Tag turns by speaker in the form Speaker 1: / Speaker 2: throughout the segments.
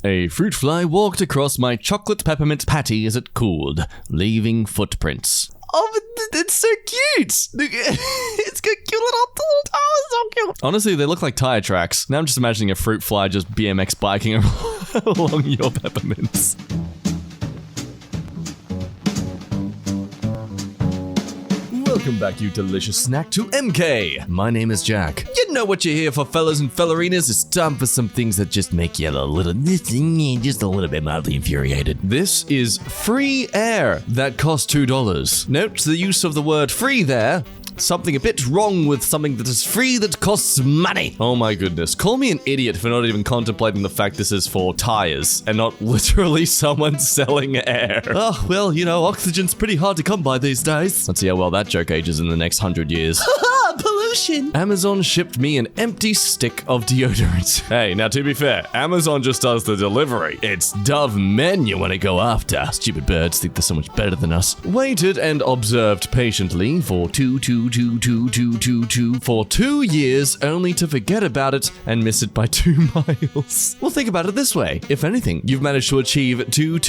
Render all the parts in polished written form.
Speaker 1: A fruit fly walked across my chocolate peppermint patty as it cooled, leaving footprints. Oh, but it's so cute! It's got cute little tires, so cute! Honestly, they look like tire tracks. Now I'm just imagining a fruit fly just BMX biking along your peppermints. Welcome back, you delicious snack, to EmKay. My name is Jack. You know what you're here for, fellas and fellerinas. It's time for some things that just make you just a little bit mildly infuriated. This is free air that costs $2. Note the use of the word free there. Something a bit wrong with something that is free that costs money. Oh my goodness. Call me an idiot for not even contemplating the fact this is for tires and not literally someone selling air. Oh, well, you know, oxygen's pretty hard to come by these days. Let's see how well that joke ages in the next 100 years. Pollution. Amazon shipped me an empty stick of deodorant. Hey, now to be fair, Amazon just does the delivery. It's Dove men you want to go after. Stupid birds think they're so much better than us. Waited and observed patiently for 2 years, only to forget about it and miss it by 2 miles. Well, think about it this way. If anything, you've managed to achieve 2.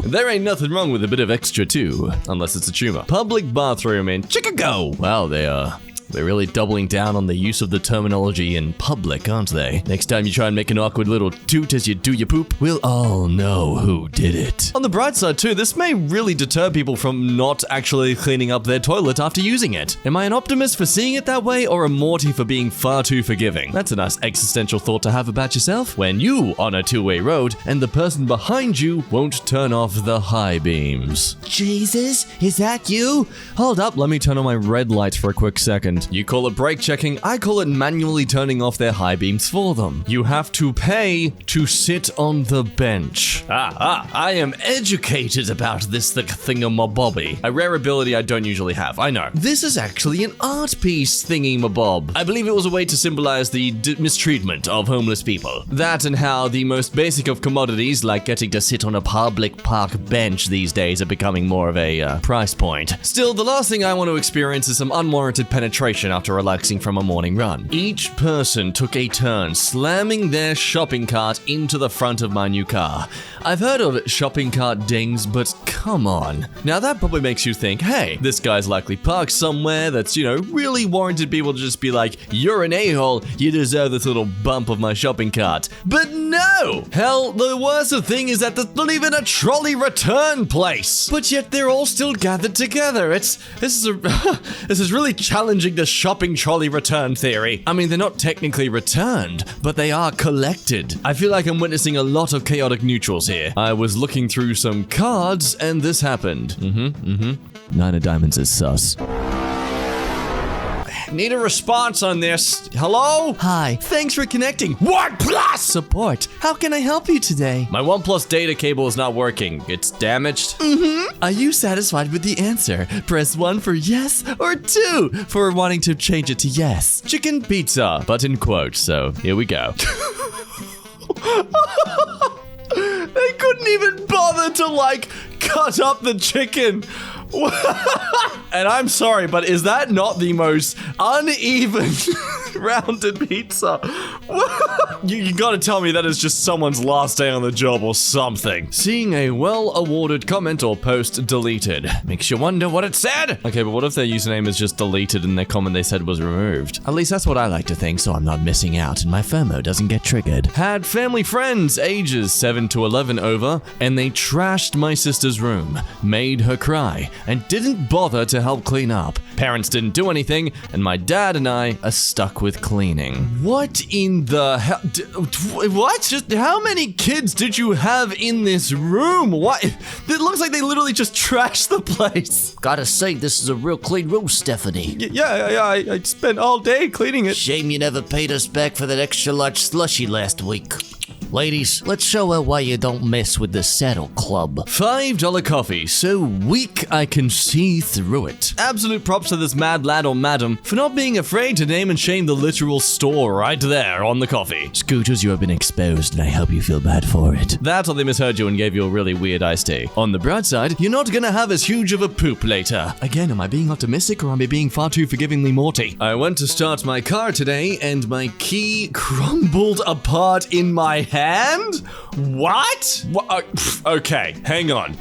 Speaker 1: There ain't nothing wrong with a bit of extra 2, unless it's a tumor. Public bathroom in Chicago. Wow, they're really doubling down on the use of the terminology in public, aren't they? Next time you try and make an awkward little toot as you do your poop, we'll all know who did it. On the bright side too, this may really deter people from not actually cleaning up their toilet after using it. Am I an optimist for seeing it that way, or a Morty for being far too forgiving? That's a nice existential thought to have about yourself when you on a two-way road and the person behind you won't turn off the high beams. Jesus, is that you? Hold up, let me turn on my red light for a quick second. You call it brake checking, I call it manually turning off their high beams for them. You have to pay to sit on the bench. I am educated about this thingamabobby. A rare ability I don't usually have, I know. This is actually an art piece thingy-mabob. I believe it was a way to symbolize the mistreatment of homeless people. That and how the most basic of commodities, like getting to sit on a public park bench these days, are becoming more of a price point. Still, the last thing I want to experience is some unwarranted penetration after relaxing from a morning run. Each person took a turn slamming their shopping cart into the front of my new car. I've heard of shopping cart dings, but come on. Now that probably makes you think, hey, this guy's likely parked somewhere that's, you know, really warranted people to just be like, you're an a-hole, you deserve this little bump of my shopping cart. But no! Hell, the worst thing is that there's not even a trolley return place. But yet they're all still gathered together. This is really challenging the shopping trolley return theory. I mean, they're not technically returned, but they are collected. I feel like I'm witnessing a lot of chaotic neutrals here. I was looking through some cards and this happened. 9 of diamonds is sus. Need a response on this. Hello? Hi. Thanks for connecting. OnePlus support. How can I help you today? My OnePlus data cable is not working. It's damaged. Are you satisfied with the answer? Press 1 for yes or 2 for wanting to change it to yes. Chicken pizza, but in quotes, so here we go. They couldn't even bother to, like, cut up the chicken. And I'm sorry, but is that not the most uneven rounded pizza? You gotta tell me that is just someone's last day on the job or something. Seeing a well-awarded comment or post deleted. Makes you wonder what it said. Okay, but what if their username is just deleted and their comment they said was removed? At least that's what I like to think, so I'm not missing out and my FOMO doesn't get triggered. Had family friends ages 7 to 11 over, and they trashed my sister's room, made her cry, and didn't bother to help clean up. Parents didn't do anything, and my dad and I are stuck with cleaning. What in the hell? What? Just how many kids did you have in this room? What? It looks like they literally just trashed the place.
Speaker 2: Gotta say, this is a real clean room, Stephanie.
Speaker 1: Yeah, I spent all day cleaning it.
Speaker 2: Shame you never paid us back for that extra large slushie last week. Ladies, let's show her why you don't mess with the Saddle Club.
Speaker 1: $5 coffee, so weak I can see through it. Absolute props to this mad lad or madam for not being afraid to name and shame the literal store right there on the coffee.
Speaker 2: Scooters, you have been exposed, and I hope you feel bad for it.
Speaker 1: That's or they misheard you and gave you a really weird iced tea. On the bright side, you're not gonna have as huge of a poop later. Again, am I being optimistic or am I being far too forgivingly Morty? I went to start my car today and my key crumbled apart in my hand? What? Okay, hang on.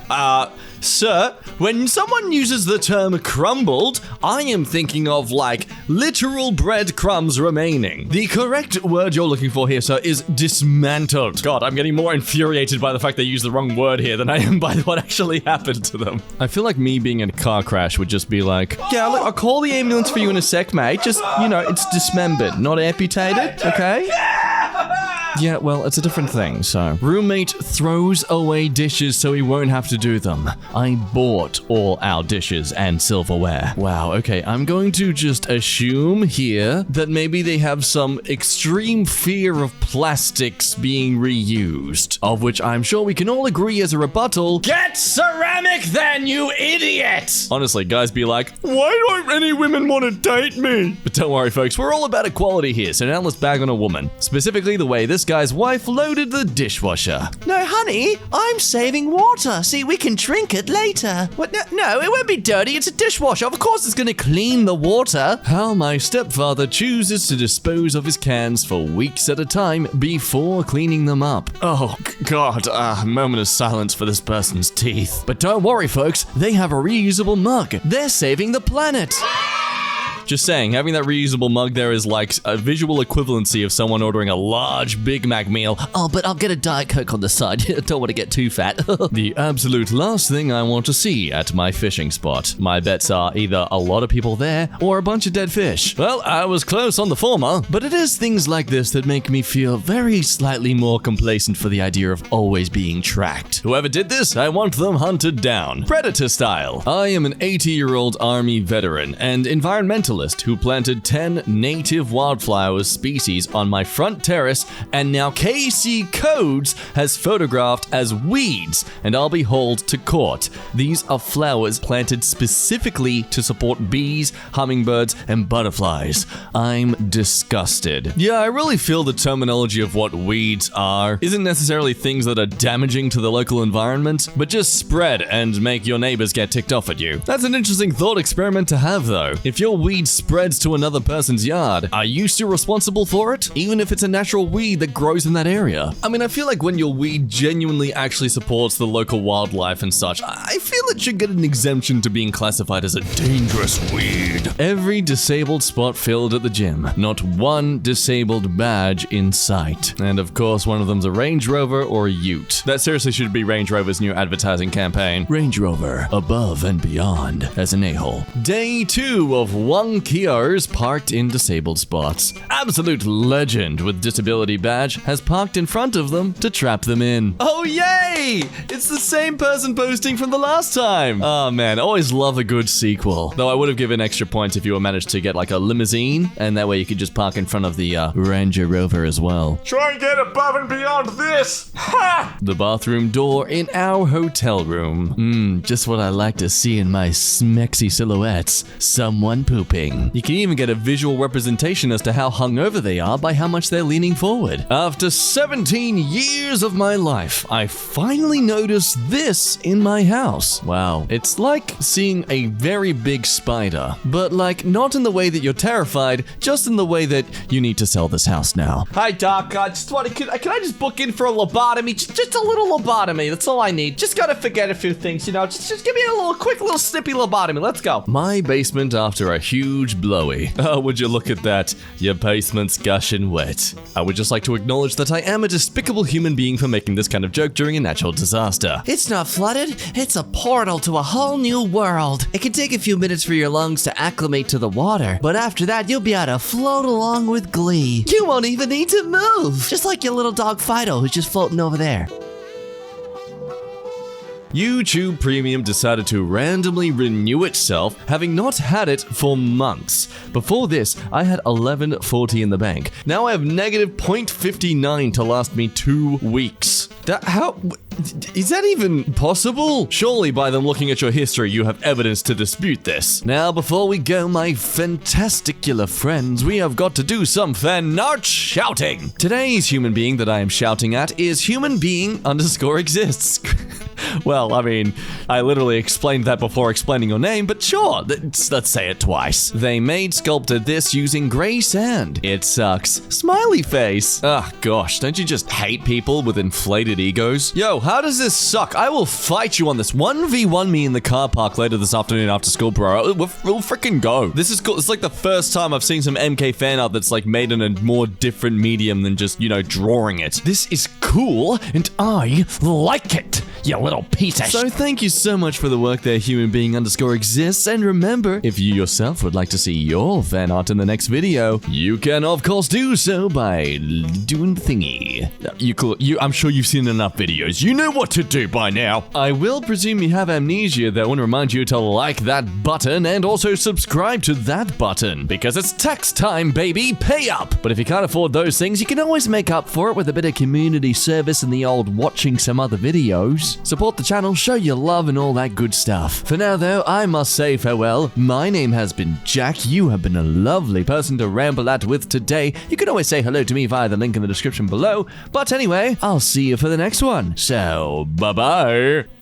Speaker 1: Sir, when someone uses the term crumbled, I am thinking of like literal breadcrumbs remaining. The correct word you're looking for here, sir, is dismantled. God, I'm getting more infuriated by the fact they used the wrong word here than I am by what actually happened to them. I feel like me being in a car crash would just be like, yeah, look, I'll call the ambulance for you in a sec, mate. Just, you know, it's dismembered, not amputated, okay? Yeah, well, it's a different thing, so. Roommate throws away dishes so he won't have to do them. I bought all our dishes and silverware. Wow, okay, I'm going to just assume here that maybe they have some extreme fear of plastics being reused, of which I'm sure we can all agree as a rebuttal. Get ceramic then, you idiot! Honestly, guys be like, why don't any women want to date me? But don't worry, folks, we're all about equality here, so now let's bag on a woman. Specifically the way this guy's wife loaded the dishwasher.
Speaker 2: No, honey, I'm saving water. See, we can drink it later. What? No, it won't be dirty. It's a dishwasher. Of course it's gonna clean the water.
Speaker 1: How my stepfather chooses to dispose of his cans for weeks at a time before cleaning them up. Oh, God, a moment of silence for this person's teeth. But don't worry, folks, they have a reusable mug. They're saving the planet. Just saying, having that reusable mug there is like a visual equivalency of someone ordering a large Big Mac meal.
Speaker 2: Oh, but I'll get a Diet Coke on the side. Don't want to get too fat.
Speaker 1: The absolute last thing I want to see at my fishing spot. My bets are either a lot of people there or a bunch of dead fish. Well, I was close on the former, but it is things like this that make me feel very slightly more complacent for the idea of always being tracked. Whoever did this, I want them hunted down. Predator style. I am an 80-year-old Army veteran and environmentalist who planted 10 native wildflower species on my front terrace, and now KC Codes has photographed as weeds, and I'll be hauled to court. These are flowers planted specifically to support bees, hummingbirds, and butterflies. I'm disgusted. Yeah, I really feel the terminology of what weeds are isn't necessarily things that are damaging to the local environment, but just spread and make your neighbors get ticked off at you. That's an interesting thought experiment to have, though. If your weed spreads to another person's yard, are you still responsible for it? Even if it's a natural weed that grows in that area? I mean, I feel like when your weed genuinely actually supports the local wildlife and such, I feel it should get an exemption to being classified as a dangerous weed. Every disabled spot filled at the gym. Not one disabled badge in sight. And of course, one of them's a Range Rover or a Ute. That seriously should be Range Rover's new advertising campaign. Range Rover, above and beyond, as an a-hole. Day 2 of one Kiars parked in disabled spots. Absolute legend with disability badge has parked in front of them to trap them in. Oh yay! It's the same person posting from the last time. Oh man, always love a good sequel. Though I would have given extra points if you were managed to get like a limousine, and that way you could just park in front of the Ranger Rover as well.
Speaker 3: Try and get above and beyond this! Ha!
Speaker 1: The bathroom door in our hotel room. Just what I like to see in my smexy silhouettes. Someone pooping. You can even get a visual representation as to how hungover they are by how much they're leaning forward. After 17 years of my life, I finally noticed this in my house. Wow. It's like seeing a very big spider, but like not in the way that you're terrified, just in the way that you need to sell this house now.
Speaker 3: Hi, Doc. Can I just book in for a lobotomy? Just a little lobotomy. That's all I need. Just gotta forget a few things, you know. Just give me a quick little snippy lobotomy. Let's go.
Speaker 1: My basement after a huge blowy. Oh, would you look at that? Your basement's gushing wet. I would just like to acknowledge that I am a despicable human being for making this kind of joke during a natural disaster.
Speaker 2: It's not flooded. It's a portal to a whole new world. It can take a few minutes for your lungs to acclimate to the water, but after that, you'll be able to float along with glee. You won't even need to move. Just like your little dog Fido, who's just floating over there.
Speaker 1: YouTube Premium decided to randomly renew itself, having not had it for months. Before this, I had 1140 in the bank. Now I have negative 0.59 to last me 2 weeks. Is that even possible? Surely by them looking at your history, you have evidence to dispute this. Now, before we go, my fantasticular friends, we have got to do some fan art shouting. Today's human being that I am shouting at is human being _ exists. Well, I mean, I literally explained that before explaining your name, but sure, let's say it twice. They sculpted this using gray sand. It sucks. Smiley face. Ah, gosh, don't you just hate people with inflated egos? Yo, how does this suck? I will fight you on this. 1v1 me in the car park later this afternoon after school, bro. We'll freaking go. This is cool. It's like the first time I've seen some EmKay fan art that's like made in a more different medium than just, drawing it. This is cool, and I like it, you little piece of shit. So thank you so much for the work there, human being _ exists. And remember, if you yourself would like to see your fan art in the next video, you can of course do so by doing the thingy. I'm sure you've seen enough videos. You know what to do by now. I will presume you have amnesia though, and remind you to like that button and also subscribe to that button, because it's tax time, baby. Pay up. But if you can't afford those things, you can always make up for it with a bit of community service and the old watching some other videos. Support the channel, show your love, and all that good stuff. For now though, I must say farewell. My name has been Jack. You have been a lovely person to ramble at with today. You can always say hello to me via the link in the description below. But anyway, I'll see you for the next one. So, bye-bye.